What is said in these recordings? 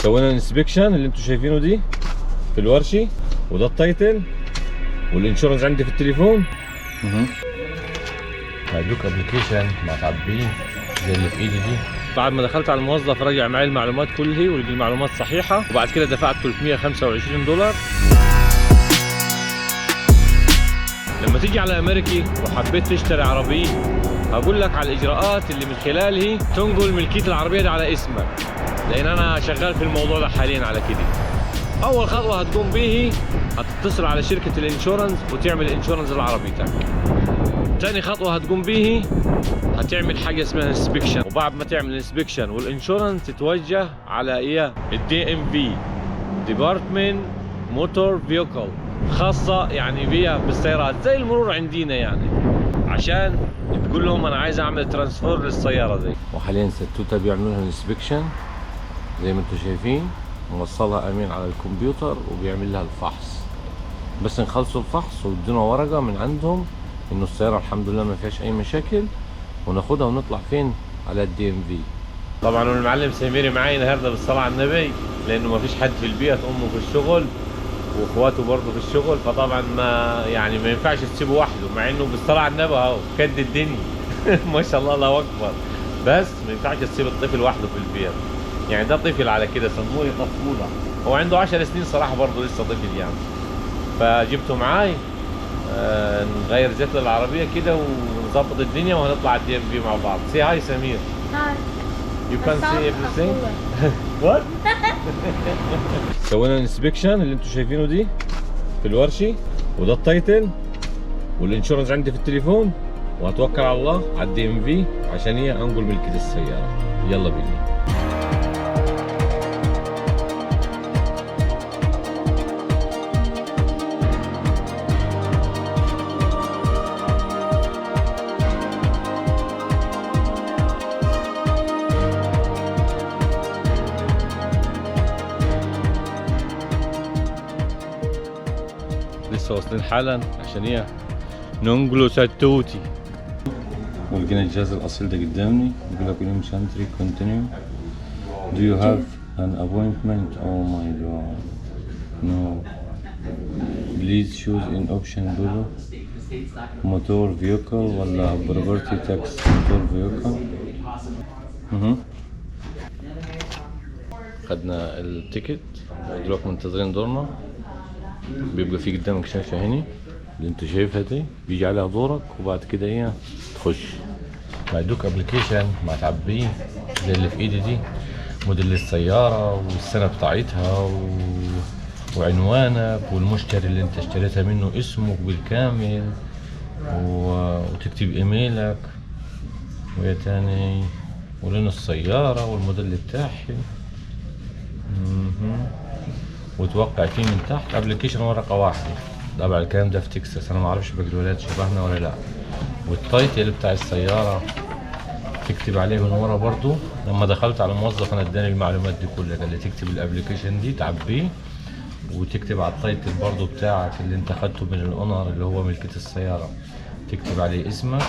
سوينا الانسبكشن اللي انتم شايفينه دي في الورشه، وده التايتل، والانشورنس عندي في التليفون. هيدوك ابلكيشن مع تعبيه زي اللي في ايدي دي. بعد ما دخلت على الموظف رجع معي المعلومات كلها ولقي المعلومات صحيحه، وبعد كده دفعت $325. لما تيجي على امريكي وحبيت تشتري عربيه، هقول لك على الاجراءات اللي من خلالها تنقل ملكيه العربيه دي على اسمك، لان انا شغال في الموضوع ده حاليا على كده. اول خطوه هتقوم به هتتصل على شركه الانشورنس وتعمل انشورنس لعربيتك. ثاني خطوه هتقوم به هتعمل حاجه اسمها انسبكشن، وبعد ما تعمل انسبكشن والانشورنس تتوجه على الدي ام في، ديبارتمنت موتور فيوكل، خاصه يعني بيها بالسيارات زي المرور عندنا يعني، عشان تقول لهم انا عايز اعمل ترانسفير للسياره دي. وحاليا ستوتا بيعملوا لها انسبكشن زي ما انتم شايفين، موصلها امين على الكمبيوتر وبيعمل لها الفحص. بس نخلصوا الفحص ويدونا ورقه من عندهم انه السياره الحمد لله ما فيهاش اي مشاكل، وناخدها ونطلع فين؟ على الدي ام في. طبعا المعلم سميري معايا النهارده بالصلاه على النبي، لانه ما فيش حد في البيت، امه في الشغل واخواته برضه في الشغل، فطبعا ما ينفعش تسيبه وحده، مع انه بالصلاه على النبي اهو كد الدنيا ما شاء الله الله اكبر. بس ما ينفعش تسيب الطفل وحده في البيت، يعني ده طفل على كده سموه طفوله، هو عنده 10 سنين صراحه برضه لسه طفل يعني. فجبته معاي نغير زيت للعربيه كده ونظبط الدنيا وهنطلع على الدي ام في مع بعض. سي هاي سمير. هاي. You can see everything. What? سوينا الانسبكشن اللي انتم شايفينه دي في الورشه، وده التايتل، والانشورنس عندي في التليفون، وهتوكل على الله على الدي ام في عشان هي انقل ملكيه السياره. يلا بينا. لسه واصلين حالا عشان هي ننقلوا ستوتي. ولقينا الجهاز الاصيل ده قدامي بيقول لك اليوم سنتري كونتينيو. Do you have an appointment? Oh my god. No. Please choose in option below. Motor vehicle ولا property tax motor vehicle. خدنا التيكت دلوقتي منتظرين دورنا. بيبقى في قدامك شاشة هنا اللي انت شايفها دي، بيجي عليها دورك وبعد كده تخش. هيدوك ابلكيشن مع تعبيه زي اللي في ايدي دي، موديل السيارة والسنة بتاعتها وعنوانك والمشتري اللي انت اشتريتها منه اسمه بالكامل، وتكتب ايميلك ويا تاني ولون السيارة والموديل بتاعها، وتوقع فيه من تحت. ابلكيشن ورقه واحده. طبعا الكلام ده في تكساس، انا ما اعرفش باقي الولايات شبهنا ولا لا. والتايتل بتاع السياره تكتب عليه من ورا برضو. لما دخلت على الموظف انا اداني المعلومات دي كلها، قال لي تكتب الابلكيشن دي تعبيه، وتكتب على التايتل برضو بتاعك اللي انت خدته من الاونر اللي هو ملكيه السياره، تكتب عليه اسمك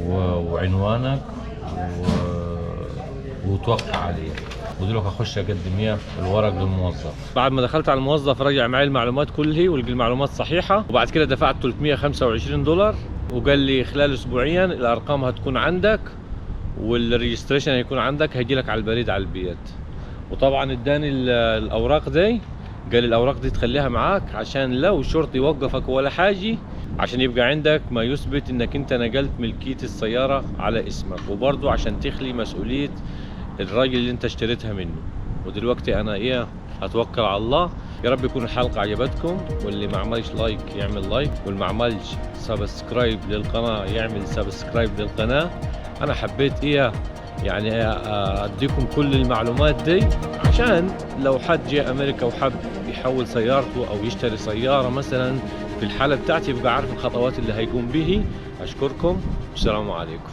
وعنوانك وتوقع عليه. ودلوقتي هخش اقدم الورق للموظف. بعد ما دخلت على الموظف رجع معي المعلومات كلها ولقي المعلومات صحيحه، وبعد كده دفعت $325، وقال لي خلال اسبوعيا الارقام هتكون عندك والريجستريشن هيكون عندك، هيجي لك على البريد على البيت. وطبعا اداني الاوراق دي، قال الاوراق دي تخليها معاك عشان لو شرطي وقفك ولا حاجه، عشان يبقى عندك ما يثبت انك انت نقلت ملكيه السياره على اسمك، وبرضه عشان تخلي مسؤوليه الراجل اللي انت اشتريتها منه. ودلوقتي انا هتوكل على الله. يا رب يكون الحلقه عجبتكم، واللي ما عملش لايك يعمل لايك، واللي ما عملش سبسكرايب للقناه يعمل سبسكرايب للقناه. انا حبيت يعني اديكم كل المعلومات دي، عشان لو حد جاء امريكا وحب يحول سيارته او يشتري سياره مثلا في الحاله بتاعتي يبقى عارف الخطوات اللي هيقوم به. اشكركم والسلام عليكم.